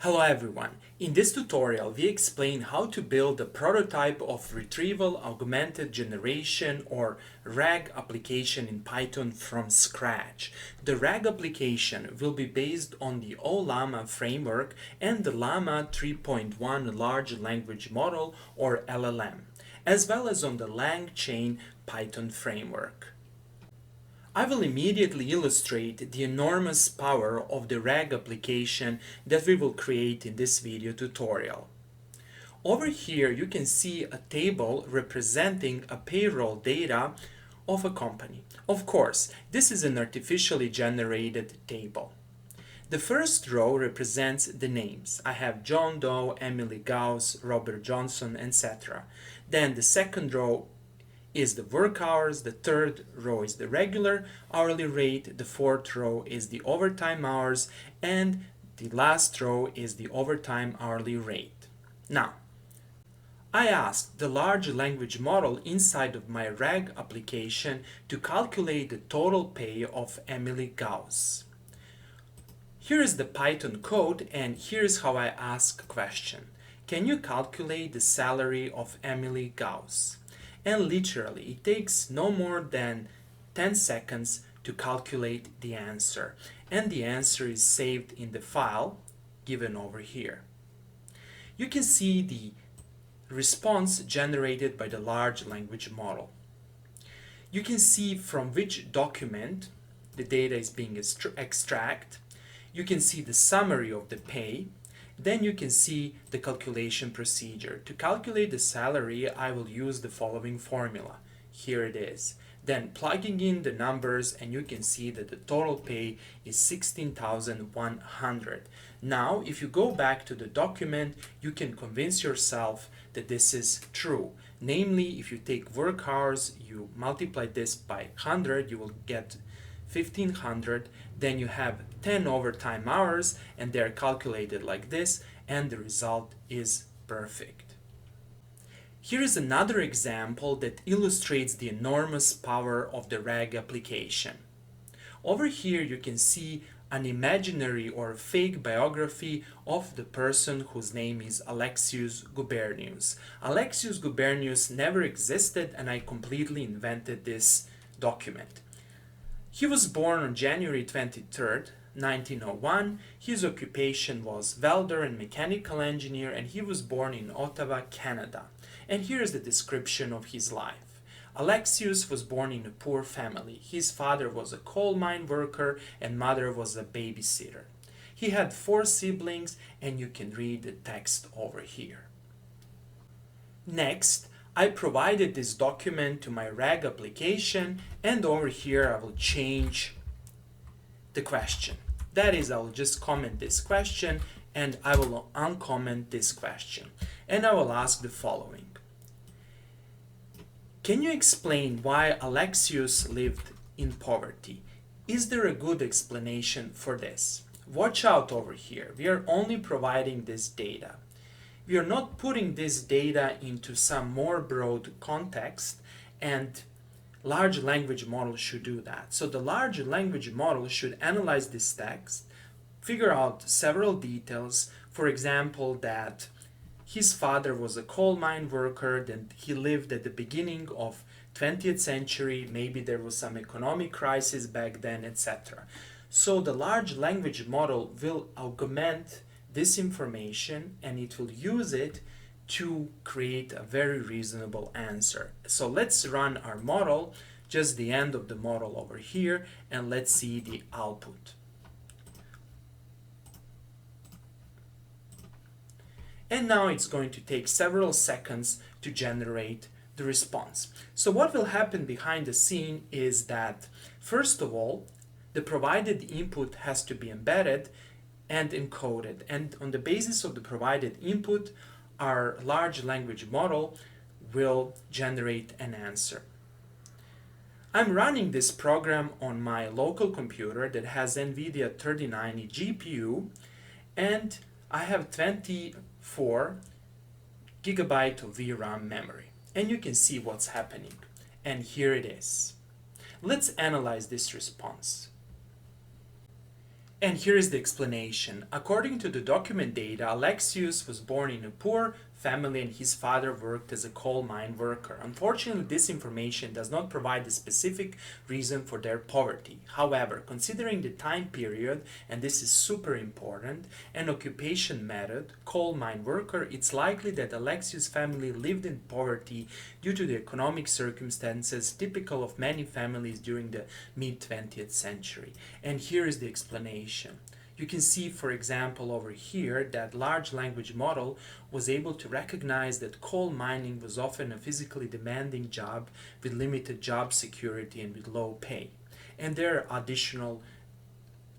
Hello everyone. In this tutorial we explain how to build a prototype of Retrieval-Augmented Generation or RAG application in Python from scratch. The RAG application will be based on the Ollama framework and the Llama 3.1 Large Language Model or LLM, as well as on the LangChain Python framework. I will immediately illustrate the enormous power of the RAG application that we will create in this video tutorial. Over here you can see a table representing a payroll data of a company. Of course, this is an artificially generated table. The first row represents the names. I have John Doe, Emily Gauss, Robert Johnson, etc. Then the second row is the work hours, the third row is the regular hourly rate, the fourth row is the overtime hours, and the last row is the overtime hourly rate. Now, I asked the large language model inside of my RAG application to calculate the total pay of Emily Gauss. Here is the Python code, and here's how I ask a question. Can you calculate the salary of Emily Gauss? And literally, it takes no more than 10 seconds to calculate the answer. And the answer is saved in the file given over here. You can see the response generated by the large language model. You can see from which document the data is being extracted. You can see the summary of the pay. Then you can see the calculation procedure. To calculate the salary, I will use the following formula. Here it is. Then plugging in the numbers, and you can see that the total pay is 16,100. Now, if you go back to the document, you can convince yourself that this is true. Namely, if you take work hours, you multiply this by 100, you will get 1500. Then you have 10 overtime hours, and they're calculated like this, and the result is perfect. Here is another example that illustrates the enormous power of the RAG application. Over here you can see an imaginary or fake biography of the person whose name is Alexius Gubernius. Alexius Gubernius never existed, and I completely invented this document. He was born on January 23rd, 1901. His occupation was welder and mechanical engineer, and he was born in Ottawa, Canada. And here is the description of his life. Alexius was born in a poor family. His father was a coal mine worker and mother was a babysitter. He had 4 siblings, and you can read the text over here. Next, I provided this document to my RAG application, and over here I will change the question. That is, I will just comment this question and I will uncomment this question. And I will ask the following. Can you explain why Alexius lived in poverty? Is there a good explanation for this? Watch out over here. We are only providing this data. We are not putting this data into some more broad context, and large language model should do that. So the large language model should analyze this text, figure out several details, for example, that his father was a coal mine worker, then he lived at the beginning of 20th century, maybe there was some economic crisis back then, etc. So the large language model will augment this information, and it will use it to create a very reasonable answer. So let's run our model, just the end of the model over here, and let's see the output. And now it's going to take several seconds to generate the response. So what will happen behind the scene is that, first of all, the provided input has to be embedded and encoded, and on the basis of the provided input, our large language model will generate an answer. I'm running this program on my local computer that has NVIDIA 3090 GPU, and I have 24 gigabyte of VRAM memory, and you can see what's happening, and here it is. Let's analyze this response. And here is the explanation. According to the document data, Alexius was born in a poor family and his father worked as a coal mine worker. Unfortunately, this information does not provide a specific reason for their poverty. However, considering the time period, and this is super important, and occupation method, coal mine worker, it's likely that Alexius' family lived in poverty due to the economic circumstances typical of many families during the mid-20th century. And here is the explanation. You can see, for example, over here that large language model was able to recognize that coal mining was often a physically demanding job with limited job security and with low pay. And there are additional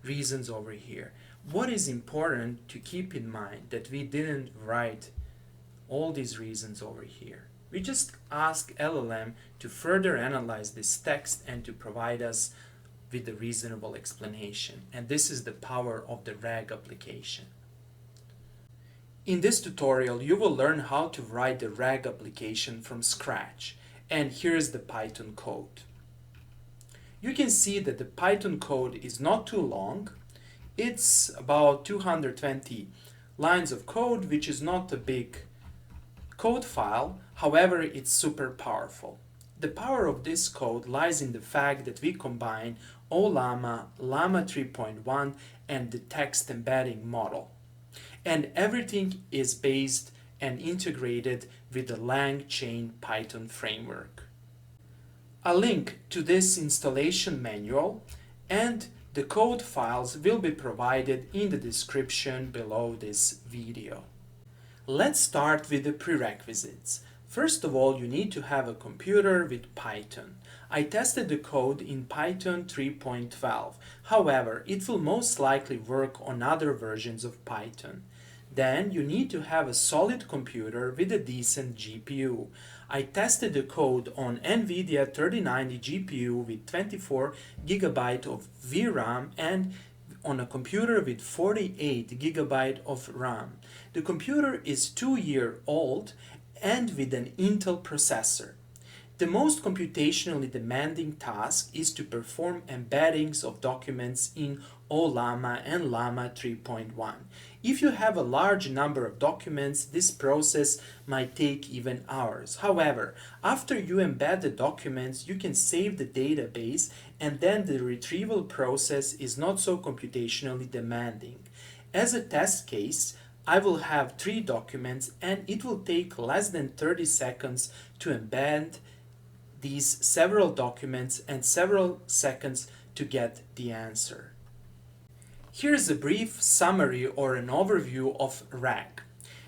reasons over here. What is important to keep in mind that we didn't write all these reasons over here. We just asked LLM to further analyze this text and to provide us with a reasonable explanation. And this is the power of the RAG application. In this tutorial, you will learn how to write the RAG application from scratch. And here's the Python code. You can see that the Python code is not too long. It's about 220 lines of code, which is not a big code file. However, it's super powerful. The power of this code lies in the fact that we combine Ollama, Llama3.1 and the text embedding model. And everything is based and integrated with the LangChain Python framework. A link to this installation manual and the code files will be provided in the description below this video. Let's start with the prerequisites. First of all, you need to have a computer with Python. I tested the code in Python 3.12. However, it will most likely work on other versions of Python. Then you need to have a solid computer with a decent GPU. I tested the code on NVIDIA 3090 GPU with 24 GB of VRAM and on a computer with 48 GB of RAM. The computer is 2-year-old and with an Intel processor. The most computationally demanding task is to perform embeddings of documents in Ollama and Llama 3.1. If you have a large number of documents, this process might take even hours. However, after you embed the documents, you can save the database and then the retrieval process is not so computationally demanding. As a test case, I will have 3 documents and it will take less than 30 seconds to embed these several documents and several seconds to get the answer. Here's a brief summary or an overview of RAG.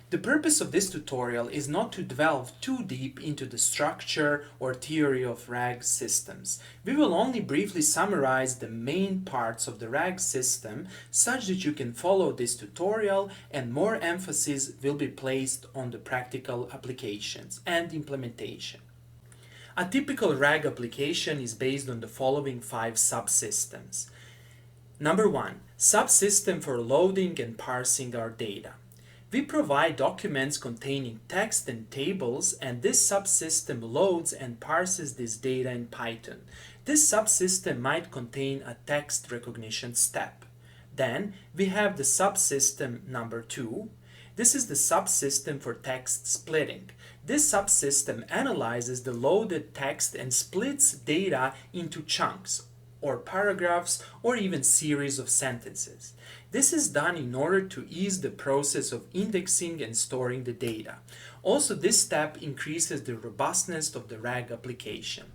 The purpose of this tutorial is not to delve too deep into the structure or theory of RAG systems. We will only briefly summarize the main parts of the RAG system such that you can follow this tutorial and more emphasis will be placed on the practical applications and implementation. A typical RAG application is based on the following 5 subsystems. Number 1. Subsystem for loading and parsing our data. We provide documents containing text and tables, and this subsystem loads and parses this data in Python. This subsystem might contain a text recognition step. Then we have the subsystem number 2. This is the subsystem for text splitting. This subsystem analyzes the loaded text and splits data into chunks, or paragraphs, or even series of sentences. This is done in order to ease the process of indexing and storing the data. Also, this step increases the robustness of the RAG application.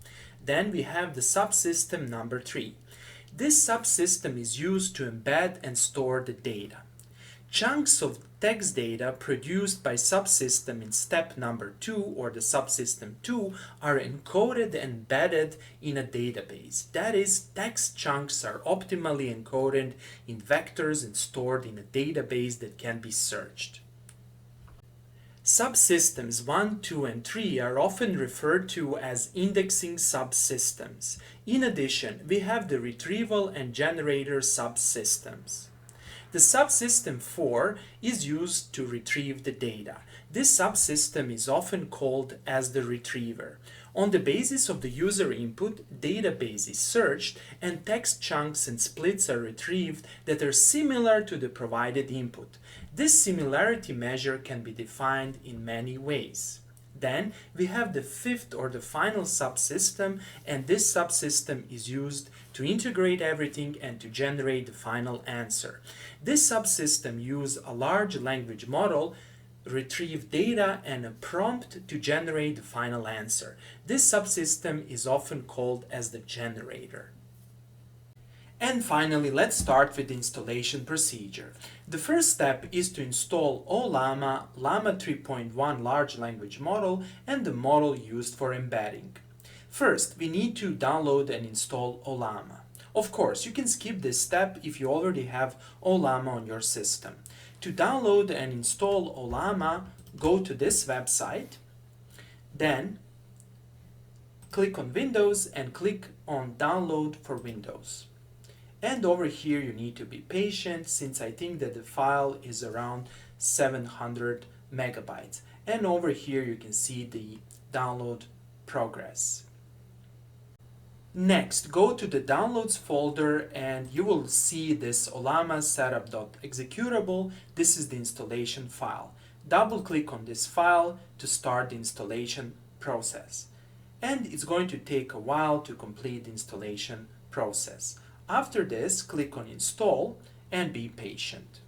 Then we have the subsystem number 3. This subsystem is used to embed and store the data. Chunks of text data produced by subsystem in step number 2 or the subsystem 2 are encoded and embedded in a database. That is, text chunks are optimally encoded in vectors and stored in a database that can be searched. Subsystems 1, 2, and 3 are often referred to as indexing subsystems. In addition, we have the retrieval and generator subsystems. The subsystem 4 is used to retrieve the data. This subsystem is often called as the retriever. On the basis of the user input, database is searched and text chunks and splits are retrieved that are similar to the provided input. This similarity measure can be defined in many ways. Then we have the fifth or the final subsystem, and this subsystem is used to integrate everything and to generate the final answer. This subsystem uses a large language model, retrieve data and a prompt to generate the final answer. This subsystem is often called as the generator. And finally, let's start with the installation procedure. The first step is to install Ollama, Llama3.1 Large Language Model, and the model used for embedding. First, we need to download and install Ollama. Of course, you can skip this step if you already have Ollama on your system. To download and install Ollama, go to this website, then click on Windows and click on Download for Windows. And over here you need to be patient, since I think that the file is around 700 megabytes. And over here you can see the download progress. Next, go to the downloads folder and you will see this Ollama setup.executable. This is the installation file. Double click on this file to start the installation process. And it's going to take a while to complete the installation process. After this, click on install and be patient.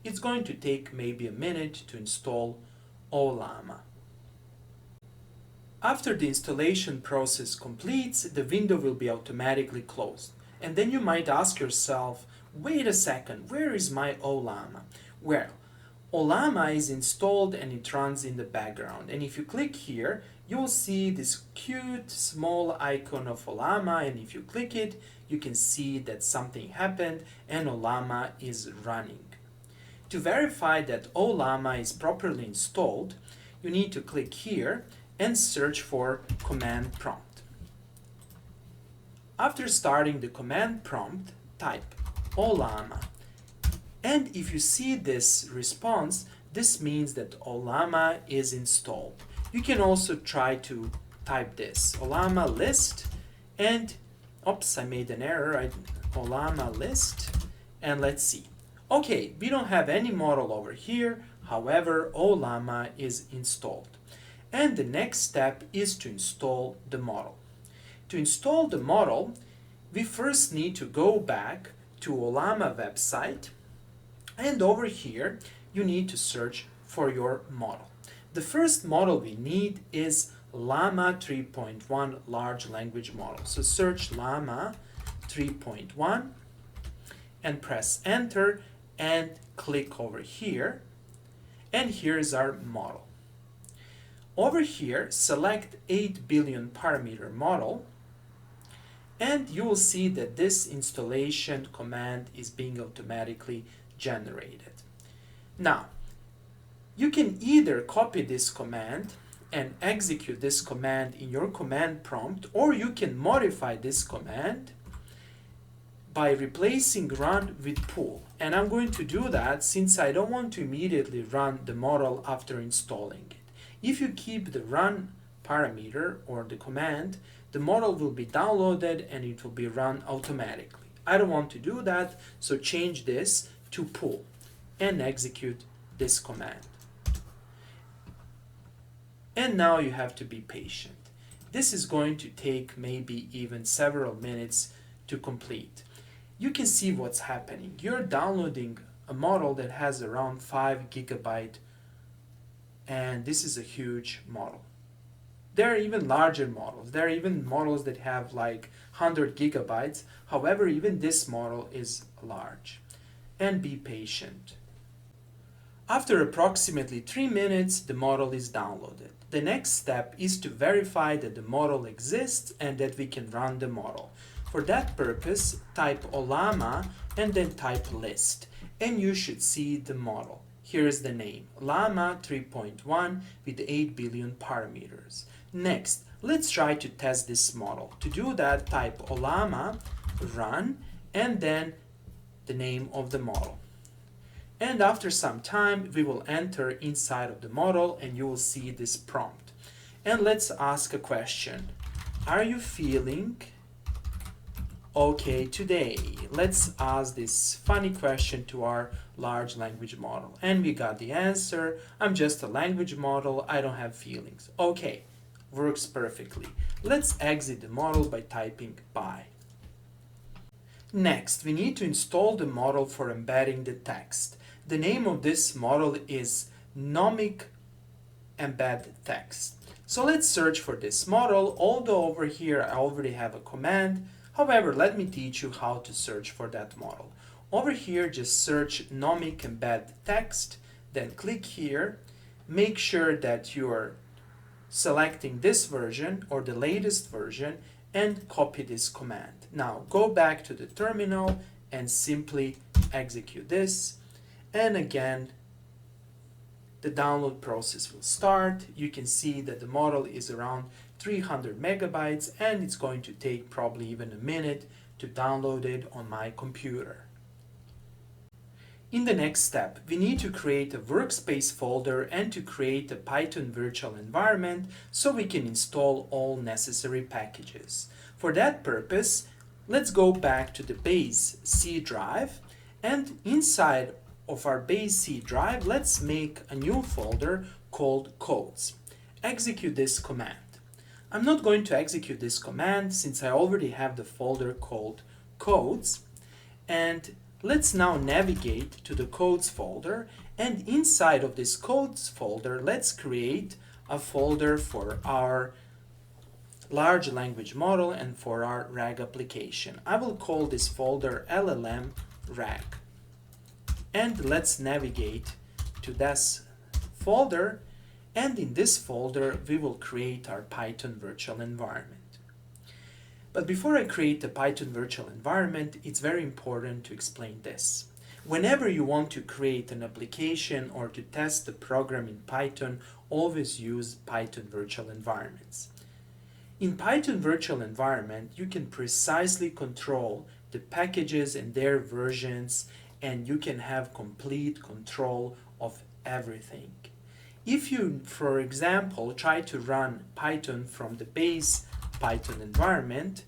It's going to take maybe a minute to install Ollama. After the installation process completes, the window will be automatically closed. And then you might ask yourself, wait a second, where is my Ollama? Well, Ollama is installed and it runs in the background. And if you click here, you will see this cute small icon of Ollama, and if you click it, you can see that something happened and Ollama is running. To verify that Ollama is properly installed, you need to click here and search for command prompt. After starting the command prompt, type Ollama. And if you see this response, this means that Ollama is installed. You can also try to type this, Ollama list, and oops, I made an error, Ollama list, and let's see. Okay, we don't have any model over here, however, Ollama is installed. And the next step is to install the model. To install the model, we first need to go back to Ollama website, and over here you need to search for your model. The first model we need is Llama3.1 Large Language Model. So search Llama3.1 and press enter and click over here, and here is our model. Over here, select 8 billion parameter model, and you will see that this installation command is being automatically generated. Now, you can either copy this command and execute this command in your command prompt, or you can modify this command by replacing run with pull. And I'm going to do that since I don't want to immediately run the model after installing it. If you keep the run parameter or the command, the model will be downloaded and it will be run automatically. I don't want to do that, so change this to pull and execute this command. And now you have to be patient. This is going to take maybe even several minutes to complete. You can see what's happening. You're downloading a model that has around 5 gigabyte, and this is a huge model. There are even larger models. There are even models that have like 100 gigabytes. However, even this model is large. And be patient. After approximately 3 minutes, the model is downloaded. The next step is to verify that the model exists and that we can run the model. For that purpose, type Ollama and then type list, and you should see the model. Here is the name, Llama3.1 with 8 billion parameters. Next, let's try to test this model. To do that, type Ollama, run, and then the name of the model. And after some time, we will enter inside of the model and you will see this prompt. and let's ask a question. Are you feeling okay today? Let's ask this funny question to our large language model. And we got the answer. I'm just a language model. I don't have feelings. Okay, works perfectly. Let's exit the model by typing bye. Next, we need to install the model for embedding the text. The name of this model is Llama embed text. So let's search for this model, although over here I already have a command. However, let me teach you how to search for that model. Over here, just search Llama embed text, then click here. Make sure that you're selecting this version or the latest version and copy this command. Now go back to the terminal and simply execute this. And again, the download process will start. You can see that the model is around 300 megabytes and it's going to take probably even a minute to download it on my computer. In the next step, we need to create a workspace folder and to create a Python virtual environment so we can install all necessary packages. For that purpose, let's go back to the base C drive, and inside of our base C drive, let's make a new folder called codes. Execute this command. I'm not going to execute this command since I already have the folder called codes, and let's now navigate to the codes folder, and inside of this codes folder, let's create a folder for our large language model and for our RAG application. I will call this folder LLM RAG. And let's navigate to this folder, and in this folder we will create our Python virtual environment. But before I create the Python virtual environment, it's very important to explain this. Whenever you want to create an application or to test the program in Python, always use Python virtual environments. In Python virtual environment, you can precisely control the packages and their versions, and you can have complete control of everything. If you, for example, try to run Python from the base Python environment,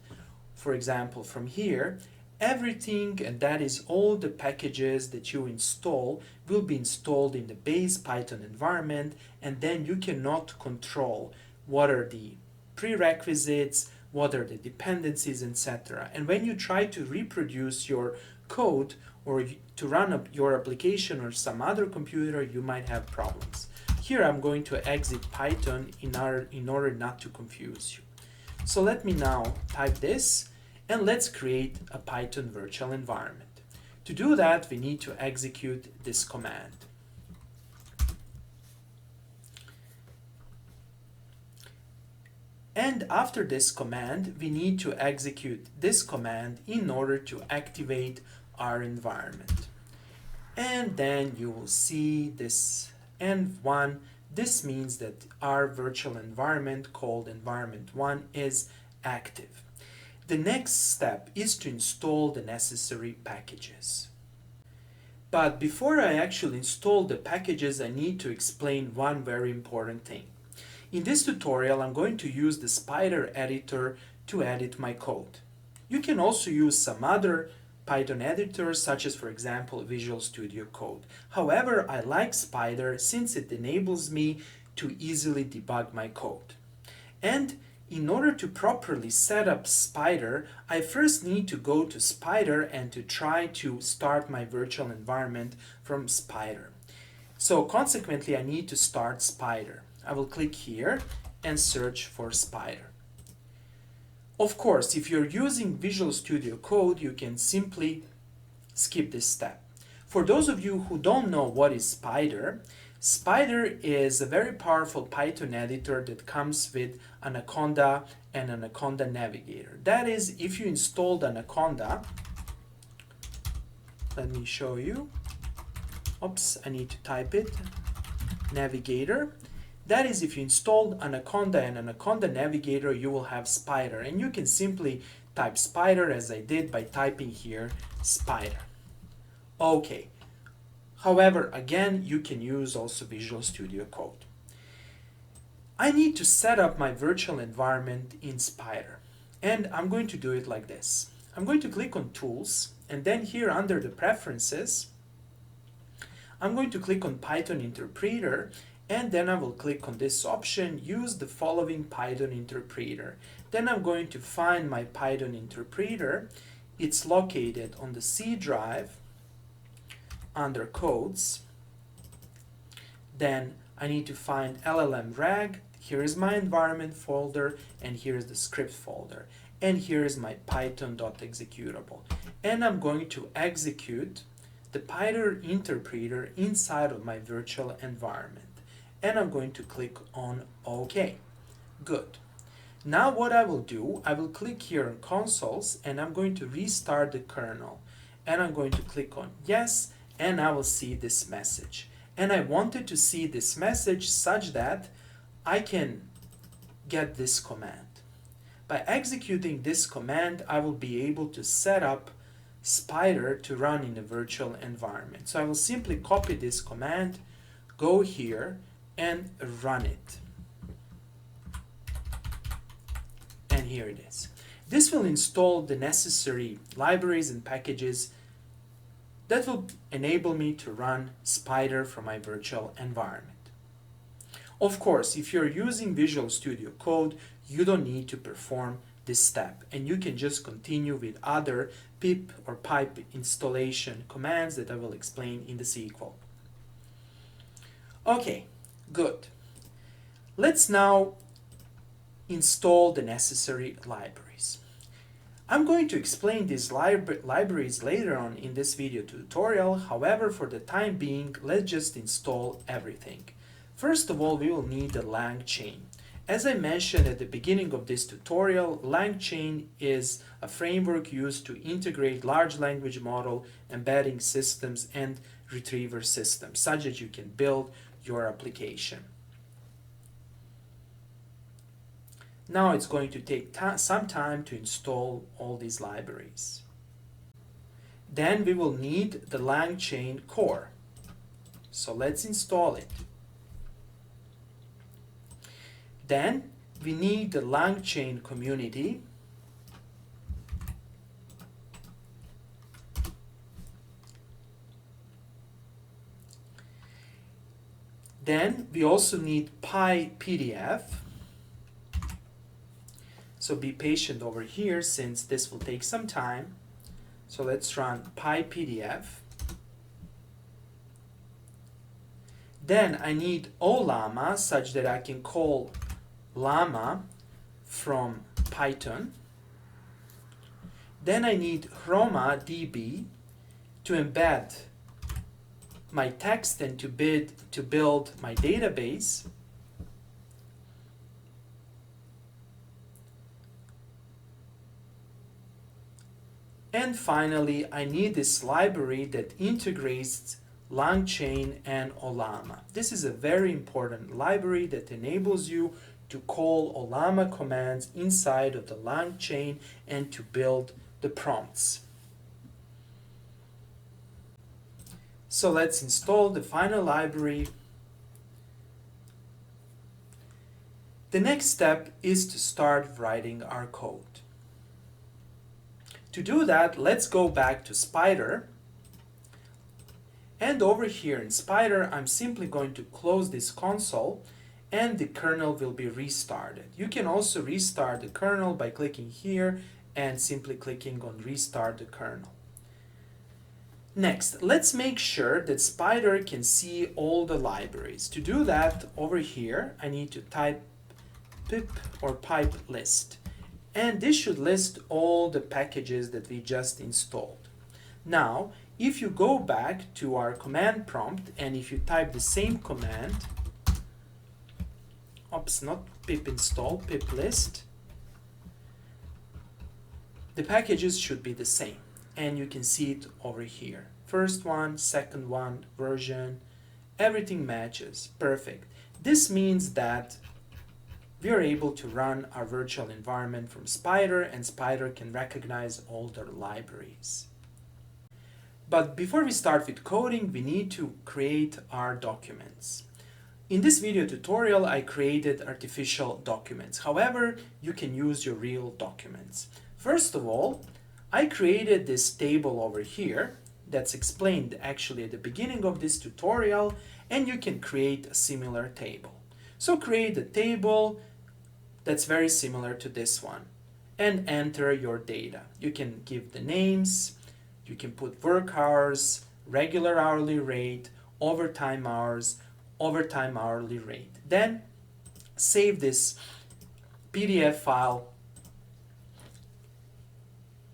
for example from here, everything, and that is all the packages that you install, will be installed in the base Python environment, and then you cannot control what are the prerequisites, what are the dependencies, etc. And when you try to reproduce your code or to run up your application or some other computer, you might have problems. Here I'm going to exit Python in order not to confuse you. So let me now type this, and let's create a Python virtual environment. To do that, we need to execute this command. And after this command, we need to execute this command in order to activate our environment. And then you will see this env1. This means that our virtual environment called environment1 is active. The next step is to install the necessary packages. But before I actually install the packages, I need to explain one very important thing. In this tutorial, I'm going to use the Spider editor to edit my code. You can also use some other Python editors, such as, for example, Visual Studio Code. However, I like Spider since it enables me to easily debug my code. And in order to properly set up Spider, I first need to go to Spider and to try to start my virtual environment from Spider. So consequently, I need to start Spider. I will click here and search for Spider. Of course, if you're using Visual Studio Code, you can simply skip this step. For those of you who don't know what is Spider, Spider is a very powerful Python editor that comes with Anaconda and Anaconda Navigator. That is, if you installed Anaconda, let me show you. Oops, I need to type it. Navigator. That is, if you installed Anaconda and Anaconda Navigator, you will have Spider. And you can simply type Spider, as I did by typing here Spider. Okay. However, again, you can use also Visual Studio Code. I need to set up my virtual environment in Spider. And I'm going to do it like this. I'm going to click on Tools, and then here under the Preferences, I'm going to click on Python Interpreter, and then I will click on this option, Use the following Python interpreter. Then I'm going to find my Python interpreter. It's located on the C drive under Codes. Then I need to find LLM rag. Here is my environment folder, and here is the script folder. And here is my python.executable. And I'm going to execute the Python interpreter inside of my virtual environment. And I'm going to click on OK. Good. Now what I will do, I will click here on consoles, and I'm going to restart the kernel. And I'm going to click on yes, and I will see this message. And I wanted to see this message such that I can get this command. By executing this command, I will be able to set up Spider to run in a virtual environment. So I will simply copy this command, go here, and run it. And here it is. This will install the necessary libraries and packages that will enable me to run Spider from my virtual environment. Of course, if you're using Visual Studio Code, you don't need to perform this step, and you can just continue with other pip or pipe installation commands that I will explain in the sequel. Okay, good. Let's now install the necessary libraries. I'm going to explain these libraries later on in this video tutorial. However, for the time being, let's just install everything. First of all, we will need the LangChain. As I mentioned at the beginning of this tutorial, LangChain is a framework used to integrate large language model, embedding systems, and retriever systems, such that you can build your application. Now it's going to take some time to install all these libraries. Then we will need the LangChain core. So let's install it. Then we need the LangChain community. Then we also need PyPDF. So be patient over here since this will take some time. So let's run PyPDF. Then I need Ollama such that I can call Llama from Python. Then I need ChromaDB to embed my text and to build my database. And finally, I need this library that integrates LangChain and Ollama. This is a very important library that enables you to call Ollama commands inside of the LangChain and to build the prompts. So let's install the final library. The next step is to start writing our code. To do that, let's go back to Spider. And over here in Spider, I'm simply going to close this console and the kernel will be restarted. You can also restart the kernel by clicking here and simply clicking on Restart the kernel. Next, let's make sure that Spider can see all the libraries. To do that, over here, I need to type pip or pipe list. And this should list all the packages that we just installed. Now, if you go back to our command prompt and if you type the same command, not pip install, pip list, the packages should be the same. And you can see it over here. First one, second one, version, everything matches. Perfect. This means that we are able to run our virtual environment from Spider, and Spider can recognize all the libraries. But before we start with coding, we need to create our documents. In this video tutorial, I created artificial documents. However, you can use your real documents. First of all, I created this table over here that's explained actually at the beginning of this tutorial, and you can create a similar table. So create a table that's very similar to this one and enter your data. You can give the names, you can put work hours, regular hourly rate, overtime hours, overtime hourly rate. Then save this PDF file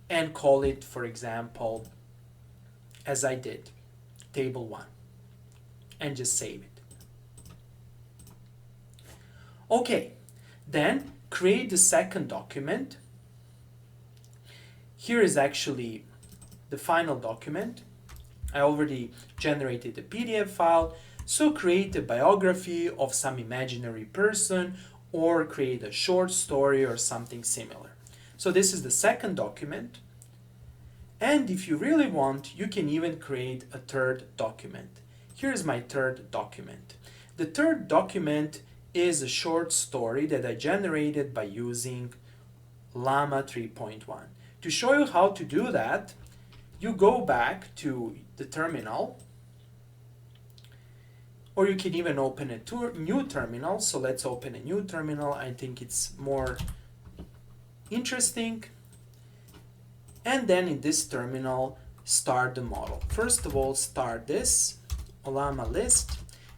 and call it, for example, as I did, table 1, and just save it. Okay, then create the second document. Here is actually the final document. I already generated the PDF file, so create a biography of some imaginary person or create a short story or something similar. So this is the second document. And if you really want, you can even create a third document. Here's my third document. The third document is a short story that I generated by using Llama 3.1. To show you how to do that, you go back to the terminal, or you can even open a new terminal. So let's open a new terminal. I think it's more interesting. And then in this terminal, start the model. First of all, start this Ollama list,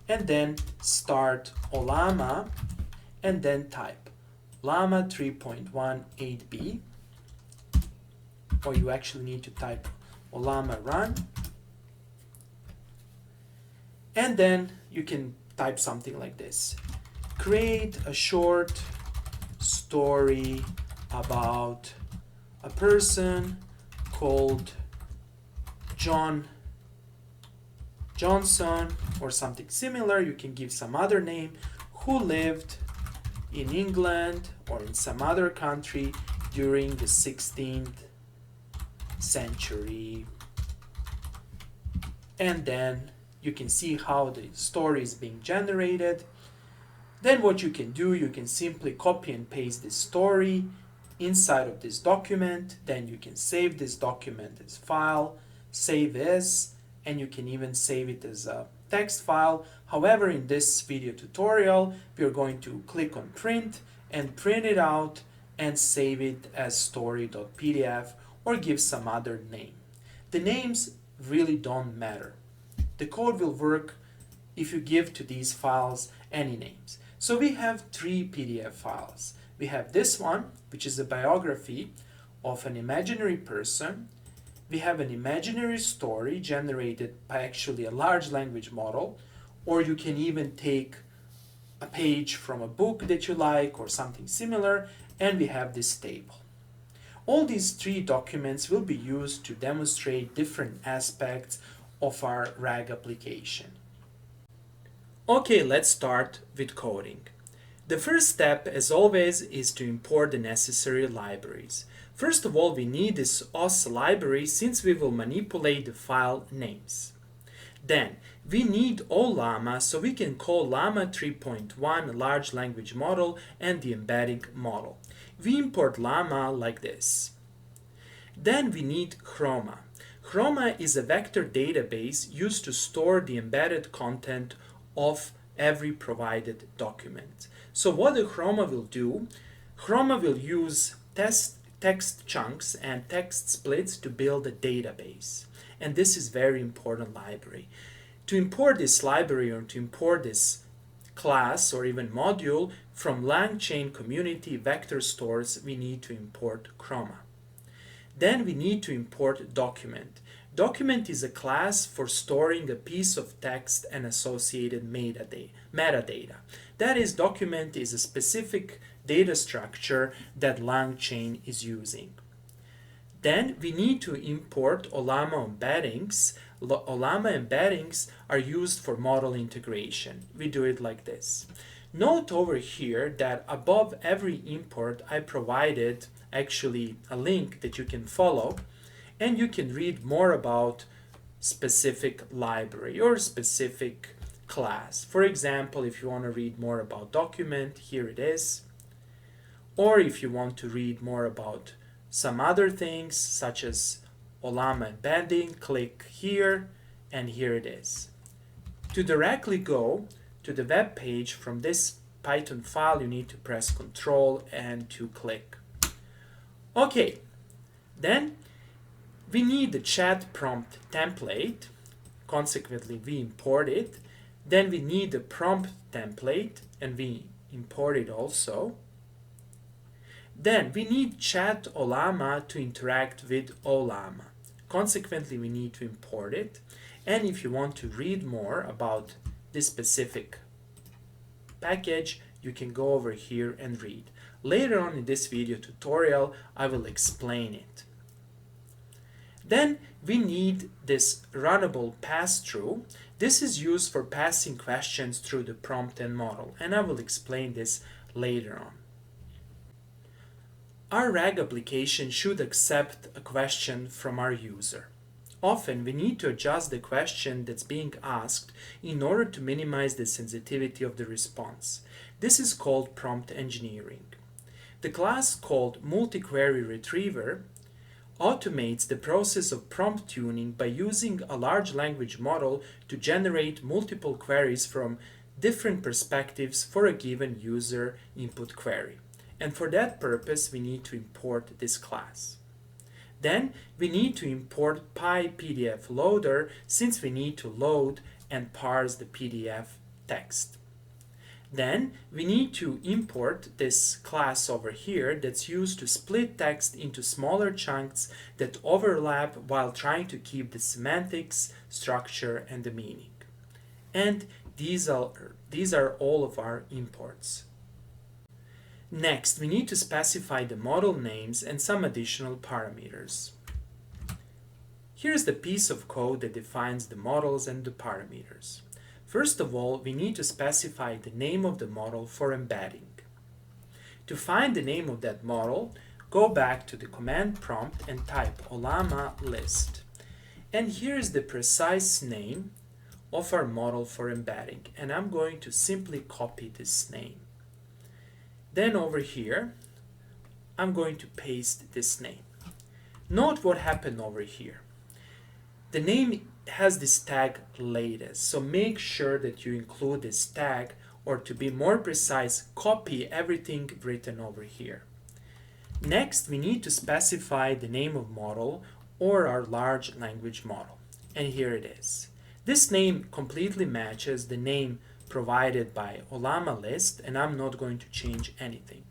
and then start Ollama, and then type Llama 3.1 8b, or you actually need to type Ollama run, and then you can type something like this: create a short story about a person called John Johnson, or something similar. You can give some other name, who lived in England or in some other country during the 16th century. And then you can see how the story is being generated. Then what you can do, you can simply copy and paste this story inside of this document. Then you can save this document as file, save as, and you can even save it as a text file. However, in this video tutorial, we are going to click on print and print it out and save it as story.pdf or give some other name. The names really don't matter. The code will work if you give to these files any names. So we have 3 PDF files. We have this one, which is a biography of an imaginary person. We have an imaginary story generated by actually a large language model, or you can even take a page from a book that you like or something similar, and we have this table. All these 3 documents will be used to demonstrate different aspects of our RAG application. Okay, let's start with coding. The first step, as always, is to import the necessary libraries. First of all, we need this os library since we will manipulate the file names. Then, we need Ollama so we can call Llama 3.1 Large Language Model and the embedding model. We import Llama like this. Then we need Chroma. Chroma is a vector database used to store the embedded content of every provided document. So what the Chroma will do, Chroma will use text chunks and text splits to build a database. And this is very important library. To import this library or to import this class or even module from LangChain community vector stores, we need to import Chroma. Then we need to import document. Document is a class for storing a piece of text and associated metadata. That is, document is a specific data structure that LangChain is using. Then we need to import Ollama embeddings. Ollama embeddings are used for model integration. We do it like this. Note over here that above every import I provided actually a link that you can follow, and you can read more about specific library or specific class. For example, if you want to read more about document, here it is. Or if you want to read more about some other things, such as Ollama embedding, click here, and here it is. To directly go to the web page from this Python file, you need to press Ctrl and to click. Okay, then we need the chat prompt template. Consequently, we import it. Then we need the prompt template, and we import it also. Then we need chat Ollama to interact with Ollama. Consequently, we need to import it. And if you want to read more about this specific package, you can go over here and read. Later on in this video tutorial, I will explain it. Then we need this runnable pass-through. This is used for passing questions through the prompt and model, and I will explain this later on. Our RAG application should accept a question from our user. Often we need to adjust the question that's being asked in order to minimize the sensitivity of the response. This is called prompt engineering. The class called multi-query retriever automates the process of prompt tuning by using a large language model to generate multiple queries from different perspectives for a given user input query. And for that purpose, we need to import this class. Then we need to import PyPDF loader, since we need to load and parse the PDF text. Then we need to import this class over here that's used to split text into smaller chunks that overlap while trying to keep the semantics, structure, and the meaning. And these are all of our imports. Next, we need to specify the model names and some additional parameters. Here's the piece of code that defines the models and the parameters. First of all, we need to specify the name of the model for embedding. To find the name of that model, go back to the command prompt and type Ollama list. And here's the precise name of our model for embedding, and I'm going to simply copy this name. Then over here, I'm going to paste this name. Note what happened over here. The name has this tag latest, so make sure that you include this tag, or to be more precise, copy everything written over here. Next, we need to specify the name of model or our large language model, and here it is. This name completely matches the name provided by Ollama list, and I'm not going to change anything.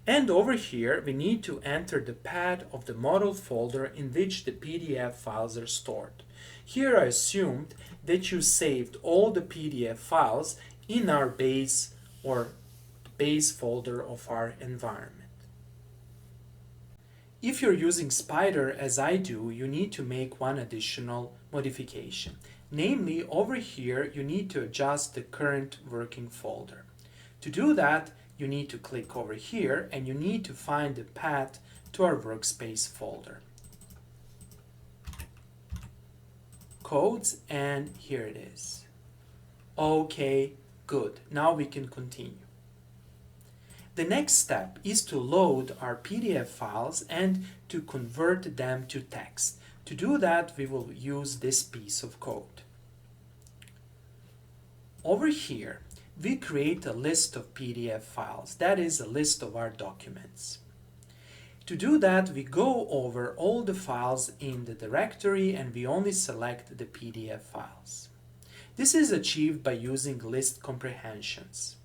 And over here we need to enter the path of the model folder in which the PDF files are stored. Here I assumed that you saved all the PDF files in our base or base folder of our environment. If you're using Spider as I do, you need to make one additional modification. Namely, over here you need to adjust the current working folder. To do that, you need to click over here and you need to find the path to our workspace folder. Codes, and here it is. Okay, good. Now we can continue. The next step is to load our PDF files and to convert them to text. To do that, we will use this piece of code. Over here, we create a list of PDF files. That is a list of our documents. To do that, we go over all the files in the directory and we only select the PDF files. This is achieved by using list comprehensions.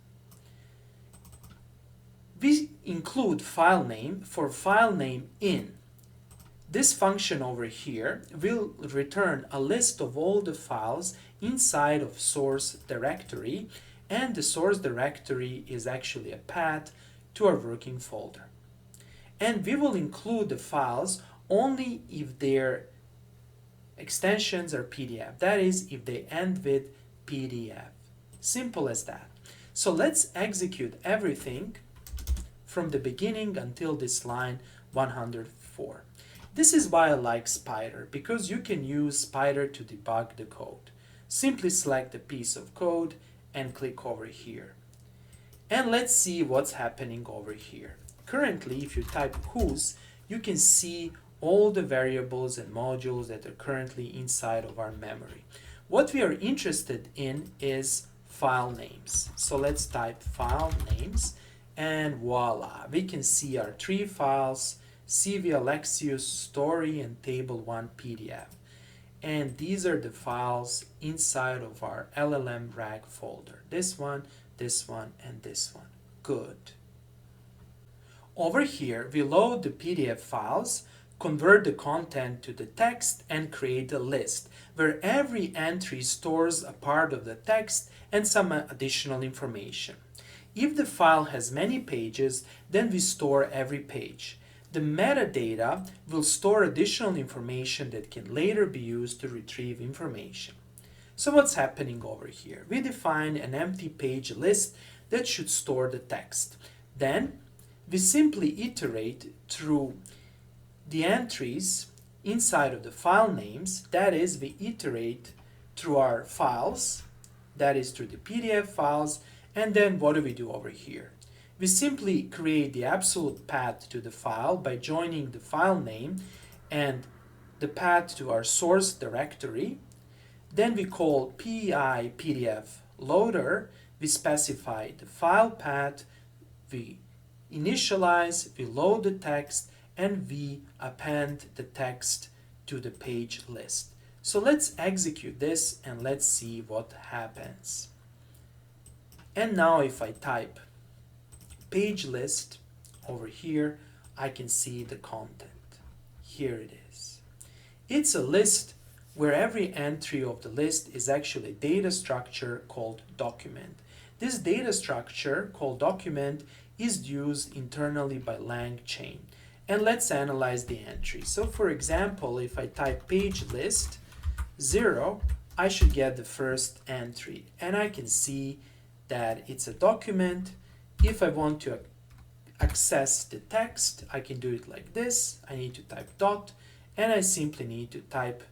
We include file name for file name in. This function over here will return a list of all the files inside of source directory, and the source directory is actually a path to our working folder. And we will include the files only if their extensions are PDF. That is, if they end with PDF. Simple as that. So let's execute everything from the beginning until this line 104. This is why I like Spider, because you can use Spider to debug the code. Simply select a piece of code and click over here. And let's see what's happening over here. Currently, if you type whos, you can see all the variables and modules that are currently inside of our memory. What we are interested in is file names. So let's type file names, and voila, we can see our 3 files, CV Alexius story and table1 PDF. And these are the files inside of our LLM RAG folder. This one, and this one. Good. Over here, we load the PDF files, convert the content to the text, and create a list where every entry stores a part of the text and some additional information. If the file has many pages, then we store every page. The metadata will store additional information that can later be used to retrieve information. So what's happening over here? We define an empty page list that should store the text. Then we simply iterate through the entries inside of the file names. That is, we iterate through our files, that is through the PDF files, and then what do we do over here? We simply create the absolute path to the file by joining the file name and the path to our source directory. Then we call PI PDF loader. We specify the file path, we initialize, we load the text, and we append the text to the page list. So let's execute this and let's see what happens. And now if I type page list over here, I can see the content. Here it is. It's a list where every entry of the list is actually a data structure called document. This data structure called document is used internally by LangChain. And let's analyze the entry. So for example, if I type page list 0, I should get the first entry. And I can see that it's a document. If I want to access the text, I can do it like this. I need to type dot, and I simply need to type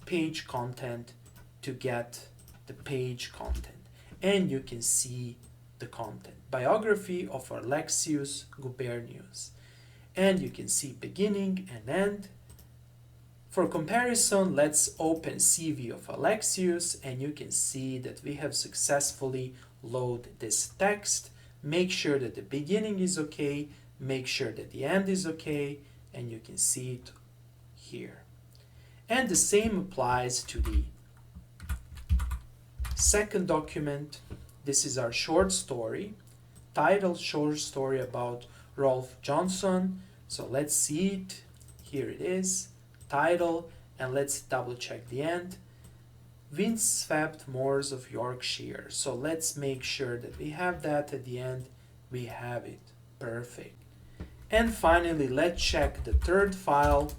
page content to get the page content. And you can see the content. Biography of Alexius Gubernius. And you can see beginning and end. For comparison, let's open CV of Alexius, and you can see that we have successfully loaded this text. Make sure that the beginning is okay, make sure that the end is okay, and you can see it here. And the same applies to the second document. This is our short story, title short story about Rolf Johnson. So let's see it. Here it is, title, and let's double check the end. Windswept moors of Yorkshire. So let's make sure that we have that at the end. We have it. Perfect. And finally, let's check the third file.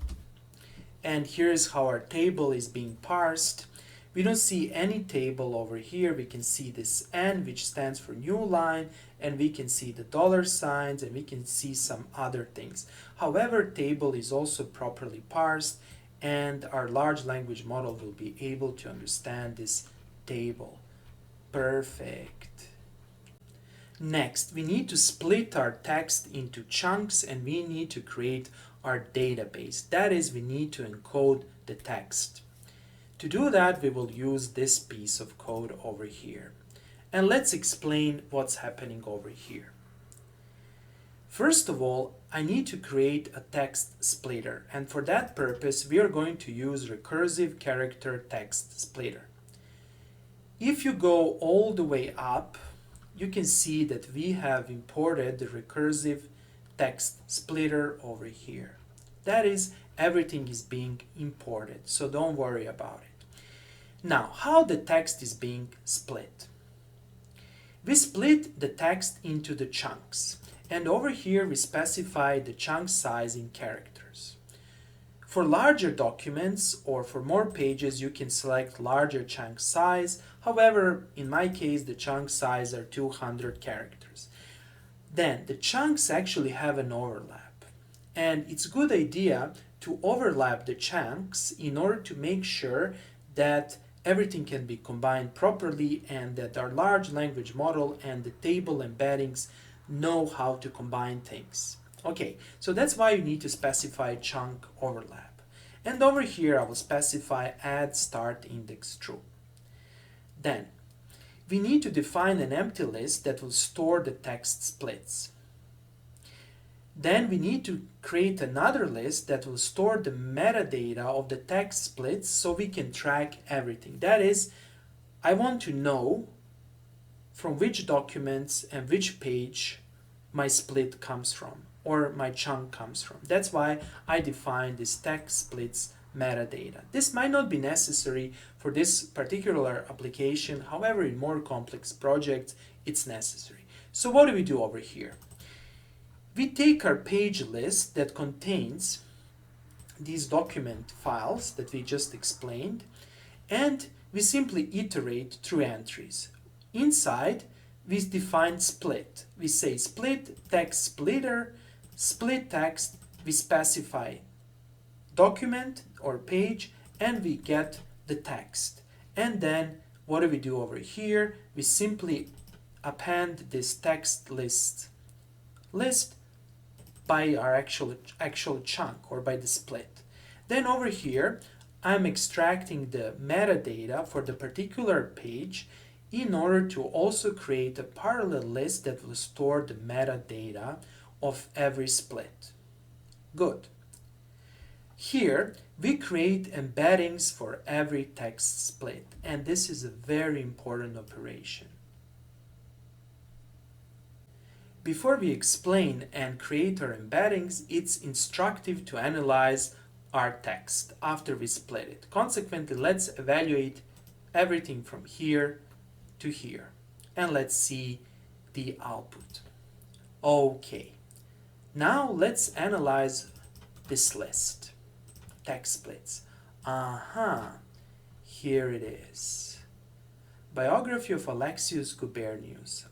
And here's how our table is being parsed. We don't see any table over here. We can see this N, which stands for new line, and we can see the dollar signs, and we can see some other things. However, table is also properly parsed, and our large language model will be able to understand this table. Perfect. Next, we need to split our text into chunks, and we need to create our database. That is, we need to encode the text. To do that, we will use this piece of code over here. And let's explain what's happening over here. First of all, I need to create a text splitter, and for that purpose, we are going to use recursive character text splitter. If you go all the way up, you can see that we have imported the recursive text splitter over here. That is, everything is being imported, so don't worry about it. Now, how the text is being split? We split the text into the chunks, and over here we specify the chunk size in characters. For larger documents or for more pages, you can select larger chunk size. However, in my case, the chunk size are 200 characters. Then the chunks actually have an overlap, and it's a good idea to overlap the chunks in order to make sure that everything can be combined properly, and that our large language model and the table embeddings know how to combine things. Okay, so that's why you need to specify chunk overlap. And over here I will specify add start index true. Then we need to define an empty list that will store the text splits. Then we need to create another list that will store the metadata of the text splits so we can track everything. That is, I want to know from which documents and which page my split comes from or my chunk comes from. That's why I define this text splits metadata. This might not be necessary for this particular application, however in more complex projects it's necessary. So what do we do over here? We take our page list that contains these document files that we just explained, and we simply iterate through entries. Inside, we define split. We say split text splitter, split text, we specify document or page, and we get the text. And then what do we do over here? We simply append this text list by our actual chunk or by the split. Then over here, I'm extracting the metadata for the particular page in order to also create a parallel list that will store the metadata of every split. Good. Here, we create embeddings for every text split, and this is a very important operation. Before we explain and create our embeddings, it's instructive to analyze our text after we split it. Consequently, let's evaluate everything from here to here, and let's see the output. Okay, now let's analyze this list. Text splits. Here it is. Biography of Alexius Gubernius.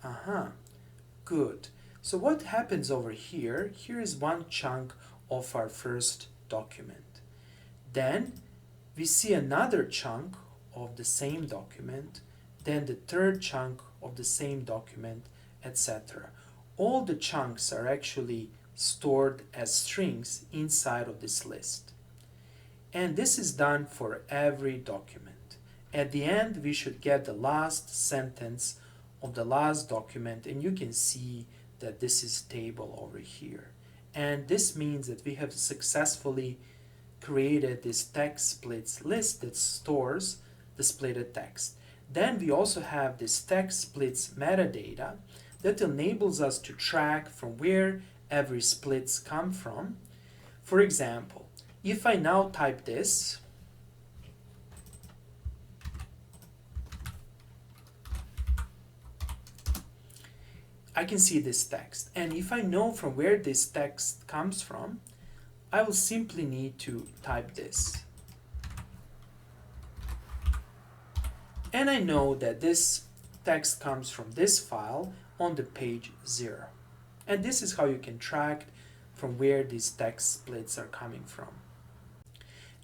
Good. So what happens over here? Here is one chunk of our first document. Then we see another chunk of the same document, then the third chunk of the same document, etc. All the chunks are actually stored as strings inside of this list. And this is done for every document. At the end, we should get the last sentence of the last document, and you can see that this is table over here. And this means that we have successfully created this text splits list that stores the splitted text. Then we also have this text splits metadata that enables us to track from where every splits come from. For example, if I now type this, I can see this text. And if I know from where this text comes from, I will simply need to type this. And I know that this text comes from this file on the page 0. And this is how you can track from where these text splits are coming from.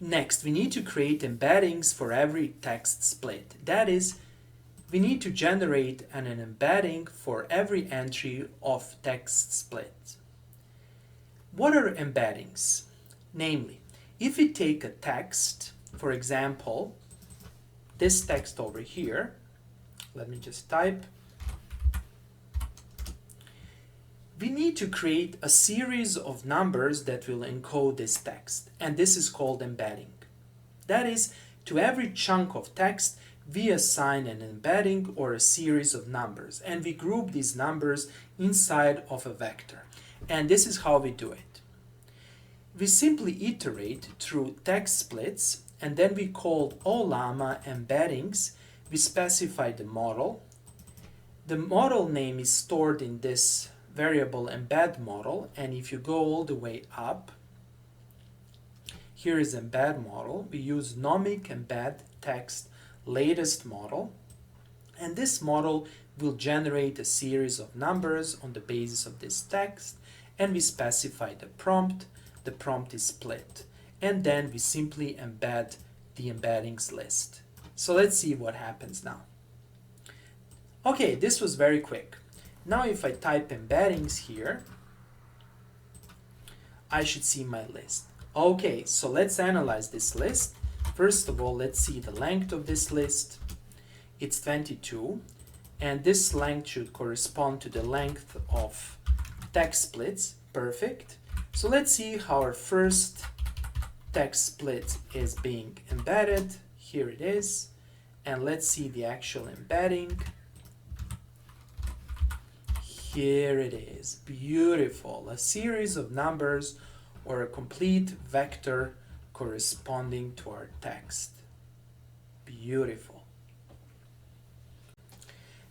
Next, we need to create embeddings for every text split. That is, we need to generate an embedding for every entry of text split. What are embeddings? Namely, if we take a text, for example, this text over here, let me just type, we need to create a series of numbers that will encode this text, and this is called embedding. That is, to every chunk of text, we assign an embedding or a series of numbers, and we group these numbers inside of a vector. And this is how we do it. We simply iterate through text splits, and then we call Ollama embeddings. We specify the model. The model name is stored in this variable embed model, and if you go all the way up, here is embed model. We use nomic embed text latest model, and this model will generate a series of numbers on the basis of this text, and we specify the prompt. The prompt is split, and then we simply embed the embeddings list. So let's see what happens now. Okay, this was very quick. Now if I type embeddings here, I should see my list. Okay, so let's analyze this list. First of all, let's see the length of this list. It's 22, and this length should correspond to the length of text splits. Perfect. So let's see how our first text split is being embedded. Here it is. And let's see the actual embedding. Here it is. Beautiful. A series of numbers or a complete vector corresponding to our text. Beautiful.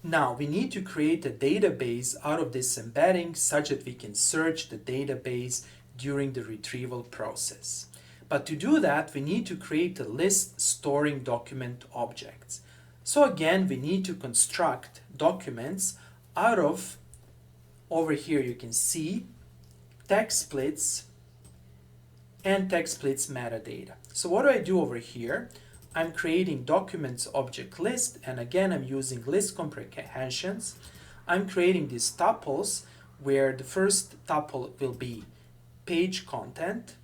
Now we need to create a database out of this embedding such that we can search the database during the retrieval process. But to do that, we need to create a list storing document objects. So again, we need to construct documents out of, over here you can see, text splits and text splits metadata. So what do I do over here? I'm creating documents object list, and again I'm using list comprehensions. I'm creating these tuples where the first tuple will be page content,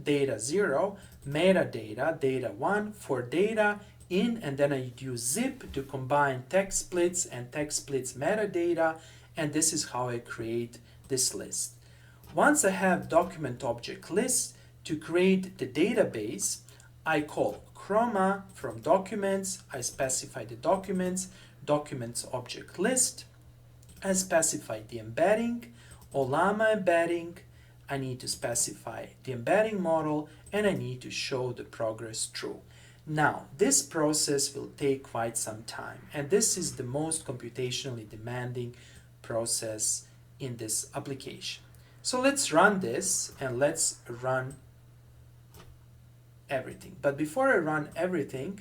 data 0, metadata, data 1 for data in, and then I use zip to combine text splits and text splits metadata, and this is how I create this list. Once I have document object list, to create the database, I call chroma from documents, I specify the documents, documents object list, I specify the embedding, Ollama embedding, I need to specify the embedding model, and I need to show the progress true. Now, this process will take quite some time, and this is the most computationally demanding process in this application. So let's run this, and let's run everything. But before I run everything,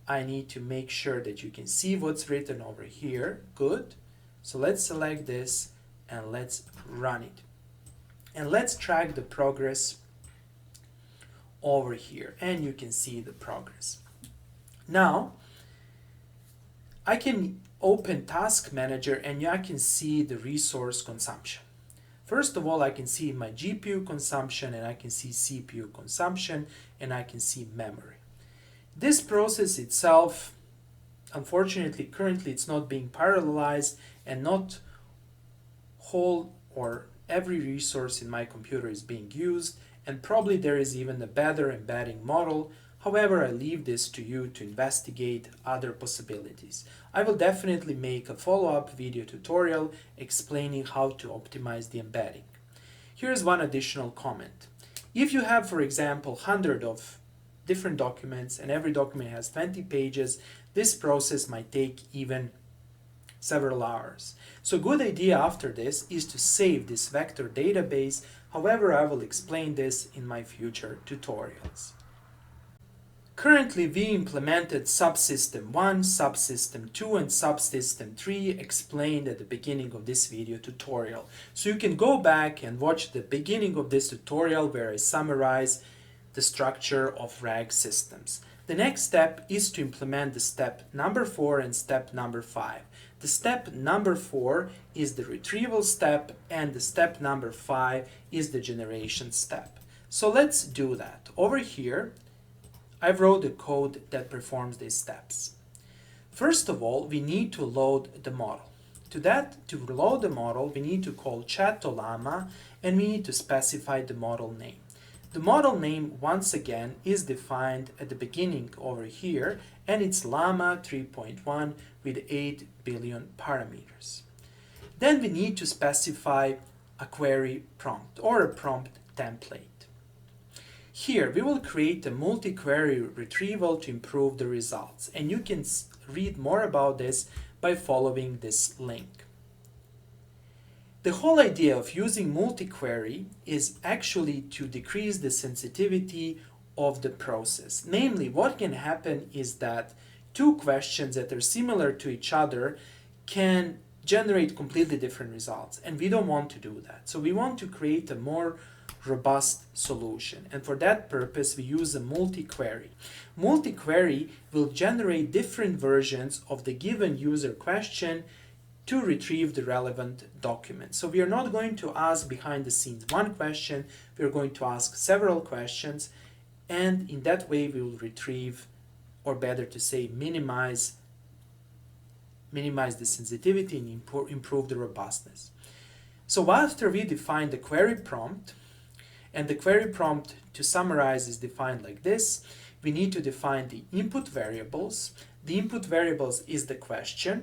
I need to make sure that you can see what's written over here. Good. So let's select this and let's run it. And let's track the progress over here, and you can see the progress. Now, I can open Task Manager and I can see the resource consumption. First of all, I can see my GPU consumption, and I can see CPU consumption, and I can see memory. This process itself, unfortunately, currently it's not being parallelized, and not whole or every resource in my computer is being used, and probably there is even a better embedding model. However, I leave this to you to investigate other possibilities. I will definitely make a follow-up video tutorial explaining how to optimize the embedding. Here's one additional comment. If you have, for example, 100 of different documents and every document has 20 pages, this process might take even several hours. So a good idea after this is to save this vector database. However, I will explain this in my future tutorials. Currently, we implemented subsystem 1, subsystem 2, and subsystem 3 explained at the beginning of this video tutorial. So you can go back and watch the beginning of this tutorial where I summarize the structure of RAG systems. The next step is to implement the step number 4 and step number 5. The step number 4 is the retrieval step, and the step number 5 is the generation step. So let's do that. Over here, I wrote the code that performs these steps. First of all, we need to load the model. To load the model, we need to call chat Ollama, and we need to specify the model name. The model name, once again, is defined at the beginning over here, and it's Llama 3.1 with 8 billion parameters. Then we need to specify a query prompt or a prompt template. Here, we will create a multi-query retrieval to improve the results, and you can read more about this by following this link. The whole idea of using multi-query is actually to decrease the sensitivity of the process. Namely, what can happen is that two questions that are similar to each other can generate completely different results, and we don't want to do that. So we want to create a more robust solution, and for that purpose we use a multi-query. Multi-query will generate different versions of the given user question to retrieve the relevant document. So we are not going to ask behind the scenes one question, we are going to ask several questions, and in that way we will retrieve, or better to say minimize the sensitivity and improve the robustness. So after we define the query prompt, and the query prompt, to summarize, is defined like this. We need to define the input variables. The input variables is the question,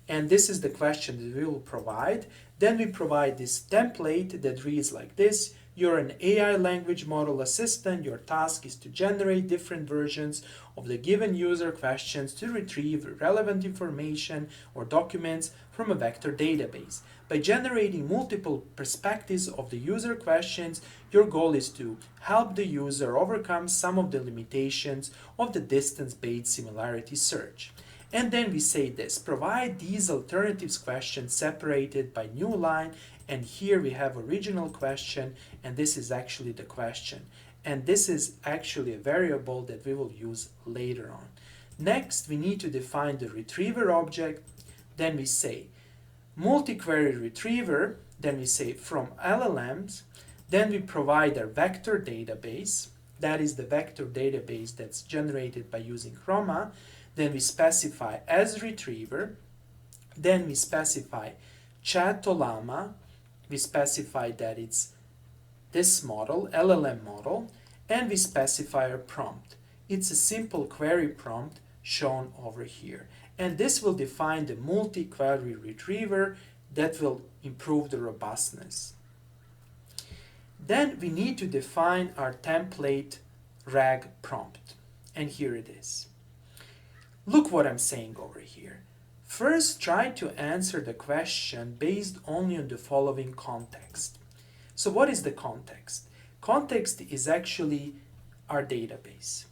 and this is the question that we will provide. Then we provide this template that reads like this. You're an AI language model assistant. Your task is to generate different versions of the given user questions to retrieve relevant information or documents from a vector database. By generating multiple perspectives of the user questions, your goal is to help the user overcome some of the limitations of the distance-based similarity search. And then we say this: provide these alternatives questions separated by new line, and here we have original question, and this is actually the question. And this is actually a variable that we will use later on. Next, we need to define the retriever object. Then we say multi-query retriever, then we say from LLMs, then we provide a vector database, that is the vector database that's generated by using Llama. Then we specify as retriever, then we specify chat Ollama, we specify that it's this model, LLM model, and we specify our prompt. It's a simple query prompt shown over here. And this will define the multi-query retriever that will improve the robustness. Then we need to define our template RAG prompt. And here it is. Look what I'm saying over here. First, try to answer the question based only on the following context. So what is the context? Context is actually our database.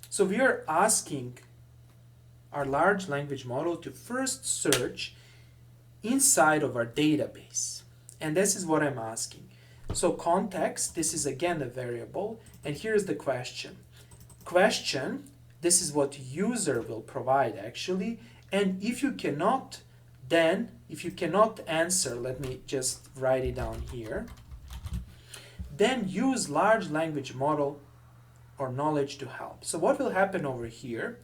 So we are asking our large language model to first search inside of our database. And this is what I'm asking. So context, this is again a variable, and here's the question. Question, this is what user will provide actually, and if you cannot answer, let me just write it down here, then use large language model or knowledge to help. So what will happen over here?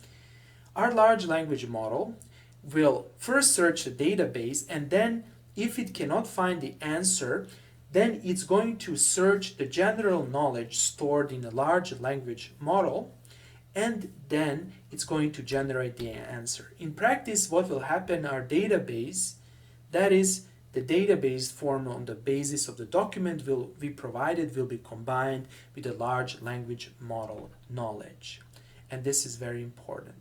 Our large language model will first search the database, and then if it cannot find the answer, then it's going to search the general knowledge stored in a large language model, and then it's going to generate the answer. In practice, what will happen, our database, that is the database formed on the basis of the document we provided, will be combined with the large language model knowledge. And this is very important.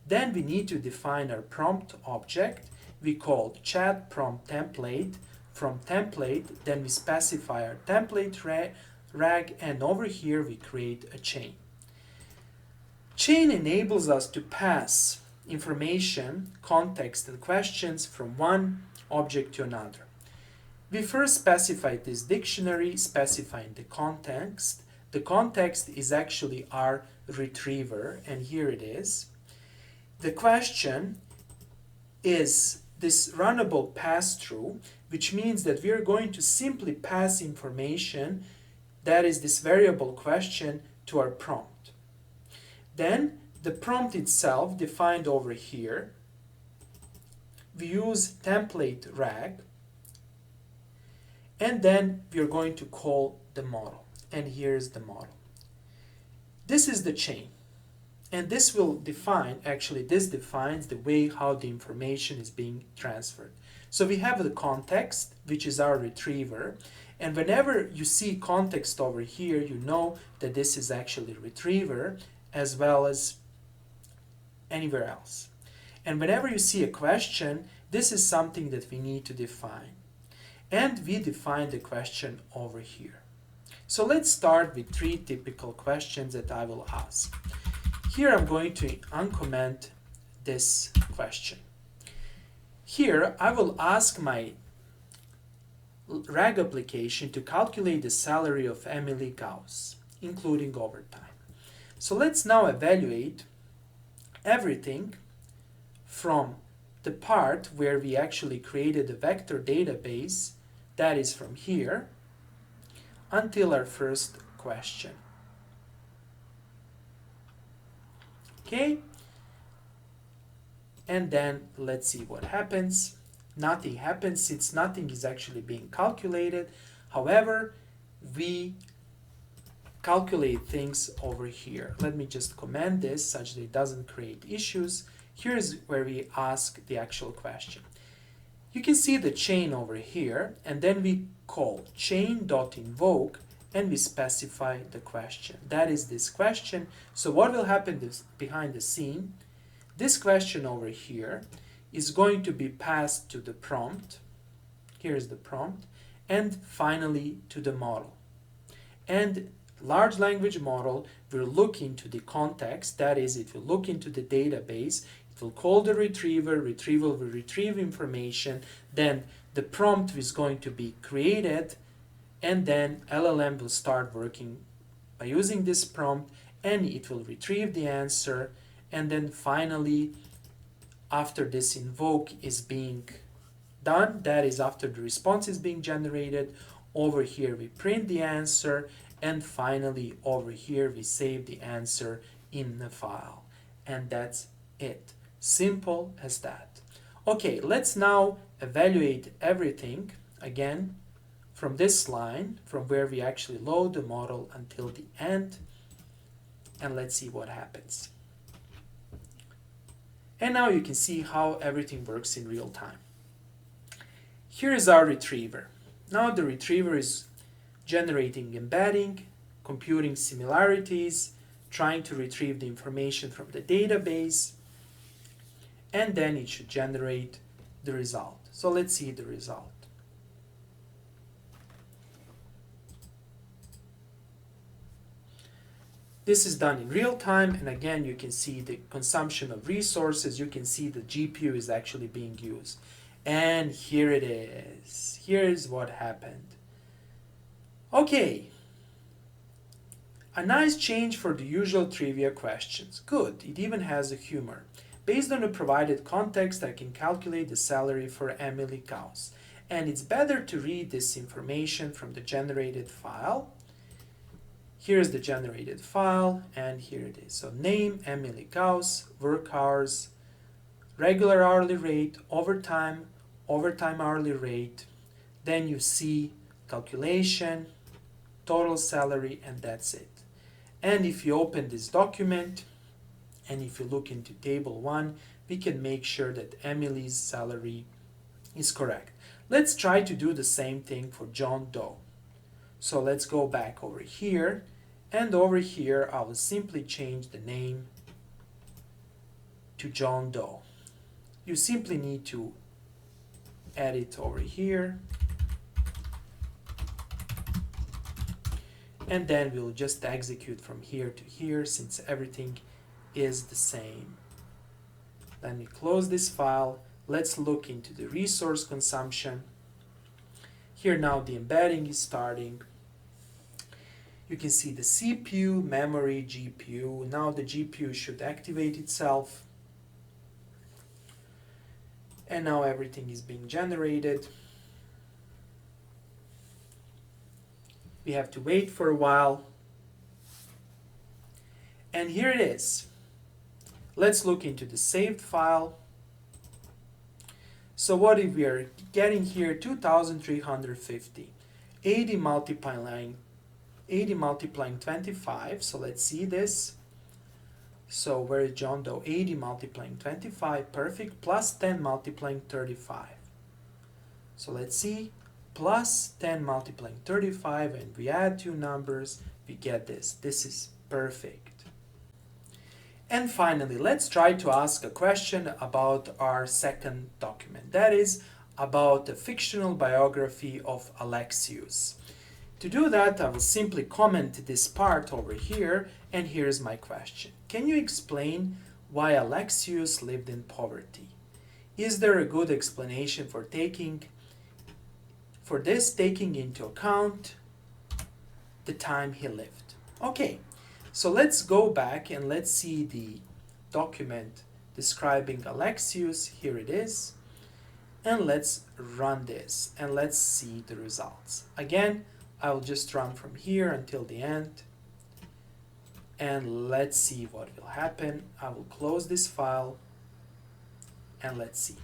Then we need to define our prompt object. We call chat prompt template. From template, then we specify our template rag, and over here we create a chain. Chain enables us to pass information, context, and questions from one object to another. We first specify this dictionary, specifying the context. The context is actually our retriever, and here it is. The question is this runnable pass-through, which means that we are going to simply pass information, that is this variable question, to our prompt. Then the prompt itself, defined over here, we use template rag, and then we are going to call the model, and here's the model. This is the chain, and this will define, actually this defines the way how the information is being transferred. So we have the context, which is our retriever, and whenever you see context over here, you know that this is actually retriever as well as anywhere else. And whenever you see a question, this is something that we need to define. And we define the question over here. So let's start with 3 typical questions that I will ask. Here I'm going to uncomment this question. Here, I will ask my RAG application to calculate the salary of Emily Gauss, including overtime. So let's now evaluate everything from the part where we actually created a vector database, that is from here, until our first question. Okay? And then let's see what happens. Nothing happens since nothing is actually being calculated. However, we calculate things over here. Let me just comment this such that it doesn't create issues. Here's where we ask the actual question. You can see the chain over here, and then we call chain.invoke and we specify the question. That is this question. So what will happen behind the scene? This question over here is going to be passed to the prompt. Here's the prompt. And finally to the model. And large language model will look into the context. That is, it will look into the database. It will call the retriever. Retrieval will retrieve information. Then the prompt is going to be created. And then LLM will start working by using this prompt. And it will retrieve the answer. And then finally, after this invoke is being done, that is after the response is being generated, over here we print the answer, and finally over here we save the answer in the file. And that's it. Simple as that. Okay, let's now evaluate everything again from this line, from where we actually load the model until the end, and let's see what happens. And now you can see how everything works in real time. Here is our retriever. Now the retriever is generating embedding, computing similarities, trying to retrieve the information from the database, and then it should generate the result. So let's see the result. This is done in real time, and again you can see the consumption of resources. You can see the GPU is actually being used. And here it is. Here's what happened. Okay. A nice change for the usual trivia questions. Good, it even has a humor. Based on the provided context, I can calculate the salary for Emily Gauss. And it's better to read this information from the generated file. Here's the generated file, and here it is. So name, Emily Gauss, work hours, regular hourly rate, overtime, overtime hourly rate. Then you see calculation, total salary, and that's it. And if you open this document, and if you look into table 1, we can make sure that Emily's salary is correct. Let's try to do the same thing for John Doe. So let's go back over here, and over here I will simply change the name to John Doe. You simply need to add it over here, and then we'll just execute from here to here since everything is the same. Let me close this file. Let's look into the resource consumption. Here now the embedding is starting. You can see the CPU, memory, GPU. Now the GPU should activate itself. And now everything is being generated. We have to wait for a while. And here it is. Let's look into the saved file. So what if we are getting here 2,350, 80 multiplying 25. So let's see this. So where is John Doe? 80 multiplying 25, perfect, plus 10 multiplying 35. So let's see, plus 10 multiplying 35, and we add two numbers, we get this. This is perfect. And finally, let's try to ask a question about our second document. That is about the fictional biography of Alexius. To do that, I will simply comment this part over here, and here's my question. Can you explain why Alexius lived in poverty? Is there a good explanation for taking into account the time he lived? Okay, so let's go back and let's see the document describing Alexius. Here it is. And let's run this and let's see the results. Again, I will just run from here until the end. And let's see what will happen. I will close this file and let's see.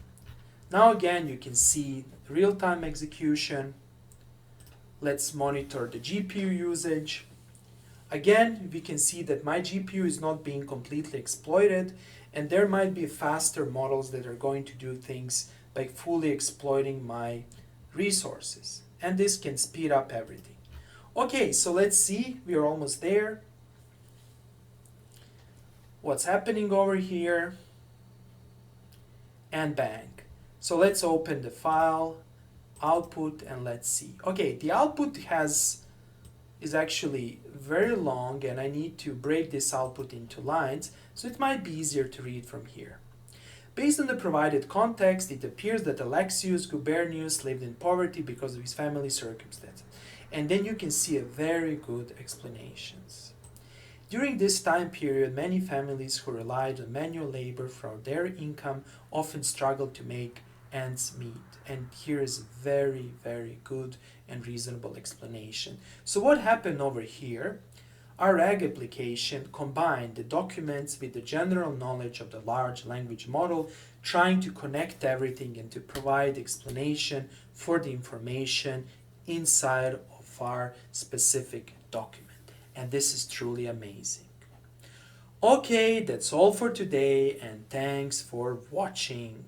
Now again, you can see real-time execution. Let's monitor the GPU usage. Again, we can see that my GPU is not being completely exploited, and there might be faster models that are going to do things by fully exploiting my resources. And this can speed up everything. Okay, so let's see, we are almost there. What's happening over here? And bang. So let's open the file, output, and let's see. Okay, the output is actually very long, and I need to break this output into lines, so it might be easier to read from here. Based on the provided context, it appears that Alexius Gubernius lived in poverty because of his family circumstances. And then you can see a very good explanations. During this time period, many families who relied on manual labor for their income often struggled to make ends meet. And here is a very, very good and reasonable explanation. So what happened over here? Our RAG application combined the documents with the general knowledge of the large language model, trying to connect everything and to provide explanation for the information inside of our specific document. And this is truly amazing. Okay, that's all for today, and thanks for watching.